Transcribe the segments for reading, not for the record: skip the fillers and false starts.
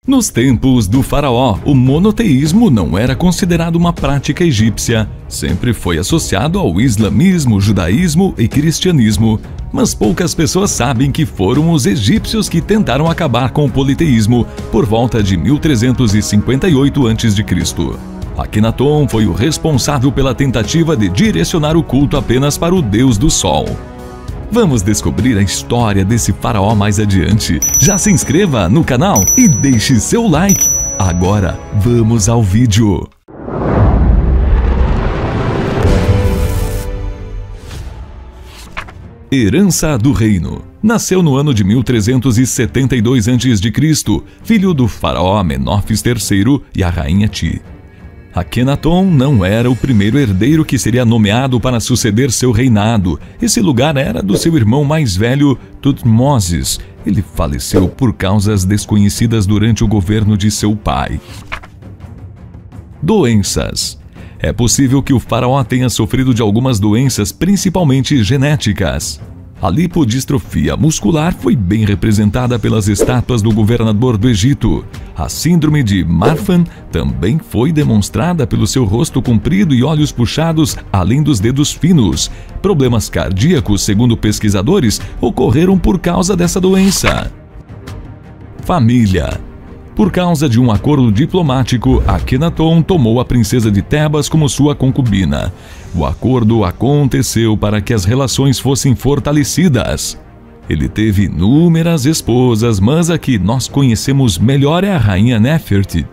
Nos tempos do faraó, o monoteísmo não era considerado uma prática egípcia. Sempre foi associado ao islamismo, judaísmo e cristianismo. Mas poucas pessoas sabem que foram os egípcios que tentaram acabar com o politeísmo por volta de 1358 a.C. Akenaton foi o responsável pela tentativa de direcionar o culto apenas para o deus do sol. Vamos descobrir a história desse faraó mais adiante. Já se inscreva no canal e deixe seu like. Agora, vamos ao vídeo. Herança do reino. Nasceu no ano de 1372 a.C., filho do faraó Amenófis III e a rainha Ti. Akenaton não era o primeiro herdeiro que seria nomeado para suceder seu reinado. Esse lugar era do seu irmão mais velho, Tutmoses. Ele faleceu por causas desconhecidas durante o governo de seu pai. Doenças. É possível que o faraó tenha sofrido de algumas doenças, principalmente genéticas. A lipodistrofia muscular foi bem representada pelas estátuas do governador do Egito. A síndrome de Marfan também foi demonstrada pelo seu rosto comprido e olhos puxados, além dos dedos finos. Problemas cardíacos, segundo pesquisadores, ocorreram por causa dessa doença. Família. Por causa de um acordo diplomático, Akenaton tomou a princesa de Tebas como sua concubina. O acordo aconteceu para que as relações fossem fortalecidas. Ele teve inúmeras esposas, mas a que nós conhecemos melhor é a rainha Nefertiti.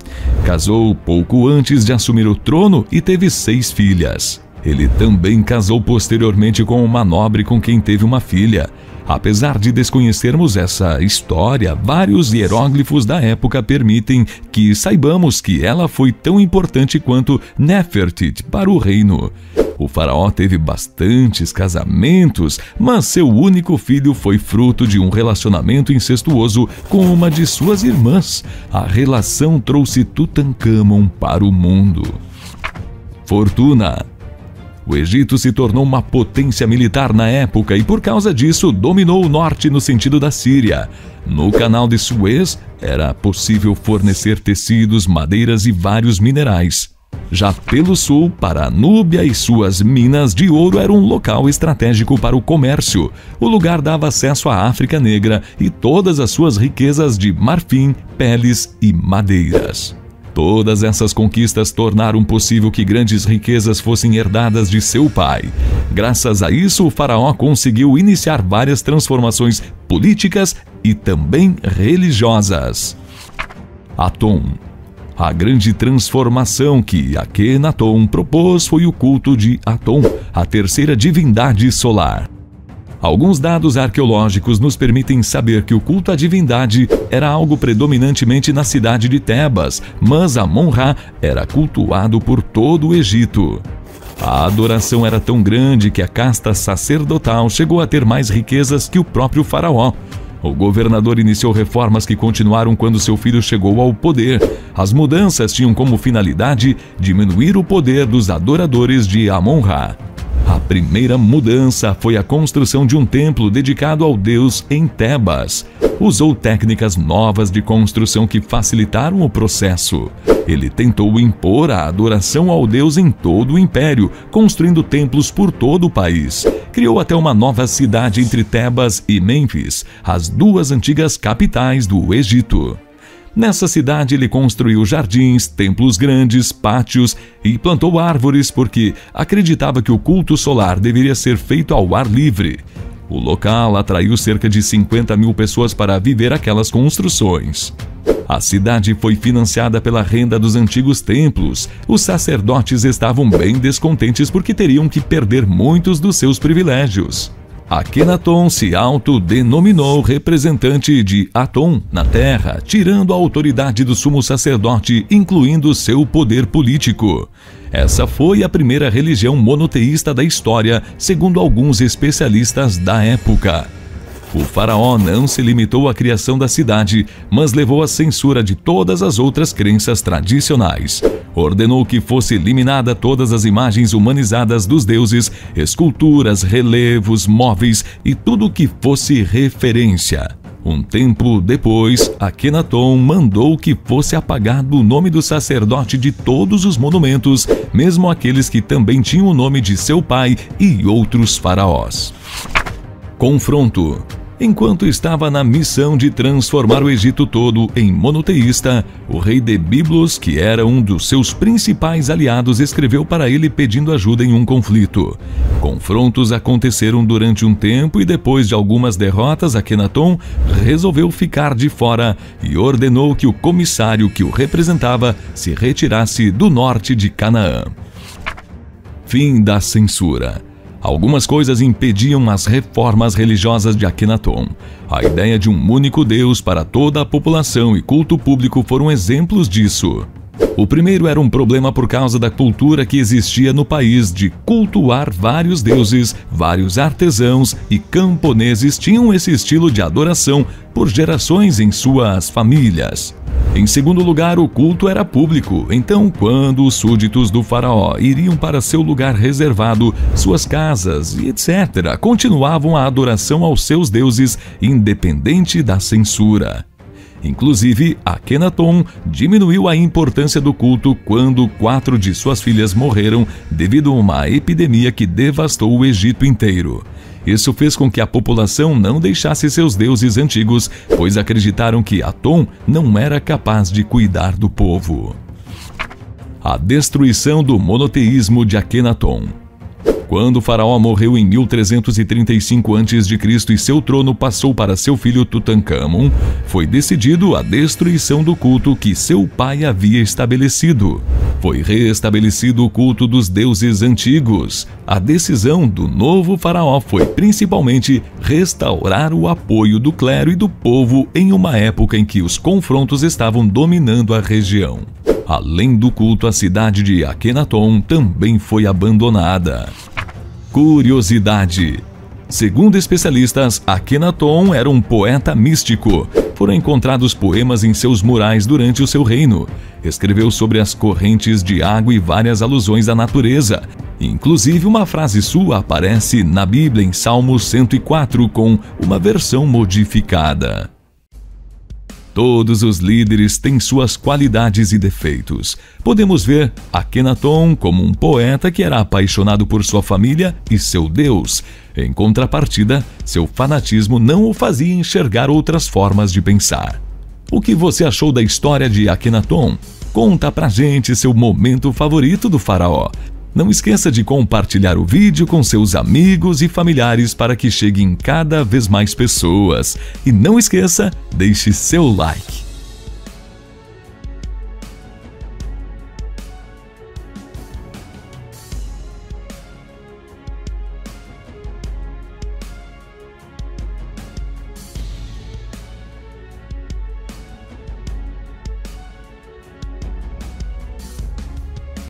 Casou pouco antes de assumir o trono e teve 6 filhas. Ele também casou posteriormente com uma nobre com quem teve uma filha. Apesar de desconhecermos essa história, vários hieróglifos da época permitem que saibamos que ela foi tão importante quanto Nefertiti para o reino. O faraó teve bastantes casamentos, mas seu único filho foi fruto de um relacionamento incestuoso com uma de suas irmãs. A relação trouxe Tutancâmon para o mundo. Fortuna. O Egito se tornou uma potência militar na época e, por causa disso, dominou o norte no sentido da Síria. No canal de Suez, era possível fornecer tecidos, madeiras e vários minerais. Já pelo sul, para a Núbia e suas minas de ouro era um local estratégico para o comércio. O lugar dava acesso à África Negra e todas as suas riquezas de marfim, peles e madeiras. Todas essas conquistas tornaram possível que grandes riquezas fossem herdadas de seu pai. Graças a isso, o faraó conseguiu iniciar várias transformações políticas e também religiosas. Aton. A grande transformação que Akenaton propôs foi o culto de Aton, a terceira divindade solar. Alguns dados arqueológicos nos permitem saber que o culto à divindade era algo predominantemente na cidade de Tebas, mas Amon-Ra era cultuado por todo o Egito. A adoração era tão grande que a casta sacerdotal chegou a ter mais riquezas que o próprio faraó. O governador iniciou reformas que continuaram quando seu filho chegou ao poder. As mudanças tinham como finalidade diminuir o poder dos adoradores de Amon-Ra. A primeira mudança foi a construção de um templo dedicado ao deus em Tebas. Usou técnicas novas de construção que facilitaram o processo. Ele tentou impor a adoração ao deus em todo o império, construindo templos por todo o país. Criou até uma nova cidade entre Tebas e Mênfis, as duas antigas capitais do Egito. Nessa cidade ele construiu jardins, templos grandes, pátios e plantou árvores porque acreditava que o culto solar deveria ser feito ao ar livre. O local atraiu cerca de 50 mil pessoas para viver aquelas construções. A cidade foi financiada pela renda dos antigos templos. Os sacerdotes estavam bem descontentes porque teriam que perder muitos dos seus privilégios. Akenaton se autodenominou representante de Aton na terra, tirando a autoridade do sumo sacerdote, incluindo seu poder político. Essa foi a primeira religião monoteísta da história, segundo alguns especialistas da época. O faraó não se limitou à criação da cidade, mas levou à censura de todas as outras crenças tradicionais. Ordenou que fosse eliminada todas as imagens humanizadas dos deuses, esculturas, relevos, móveis e tudo que fosse referência. Um tempo depois, Akenaton mandou que fosse apagado o nome do sacerdote de todos os monumentos, mesmo aqueles que também tinham o nome de seu pai e outros faraós. Confronto. Enquanto estava na missão de transformar o Egito todo em monoteísta, o rei de Biblos, que era um dos seus principais aliados, escreveu para ele pedindo ajuda em um conflito. Confrontos aconteceram durante um tempo e depois de algumas derrotas, Akenaton resolveu ficar de fora e ordenou que o comissário que o representava se retirasse do norte de Canaã. Fim da censura. Algumas coisas impediam as reformas religiosas de Akenaton. A ideia de um único Deus para toda a população e culto público foram exemplos disso. O primeiro era um problema por causa da cultura que existia no país de cultuar vários deuses. Vários artesãos e camponeses tinham esse estilo de adoração por gerações em suas famílias. Em segundo lugar, o culto era público, então quando os súditos do faraó iriam para seu lugar reservado, suas casas e etc., continuavam a adoração aos seus deuses, independente da censura. Inclusive, Akenaton diminuiu a importância do culto quando 4 de suas filhas morreram devido a uma epidemia que devastou o Egito inteiro. Isso fez com que a população não deixasse seus deuses antigos, pois acreditaram que Aton não era capaz de cuidar do povo. A destruição do monoteísmo de Akenaton. Quando o faraó morreu em 1335 a.C. e seu trono passou para seu filho Tutancâmon, foi decidido a destruição do culto que seu pai havia estabelecido. Foi reestabelecido o culto dos deuses antigos. A decisão do novo faraó foi principalmente restaurar o apoio do clero e do povo em uma época em que os confrontos estavam dominando a região. Além do culto, a cidade de Akenaton também foi abandonada. Curiosidade. Segundo especialistas, Akenaton era um poeta místico. Foram encontrados poemas em seus murais durante o seu reino. Escreveu sobre as correntes de água e várias alusões à natureza. Inclusive, uma frase sua aparece na Bíblia em Salmo 104 com uma versão modificada. Todos os líderes têm suas qualidades e defeitos. Podemos ver Akenaton como um poeta que era apaixonado por sua família e seu Deus. Em contrapartida, seu fanatismo não o fazia enxergar outras formas de pensar. O que você achou da história de Akenaton? Conta pra gente seu momento favorito do faraó. Não esqueça de compartilhar o vídeo com seus amigos e familiares para que cheguem cada vez mais pessoas. E não esqueça, deixe seu like.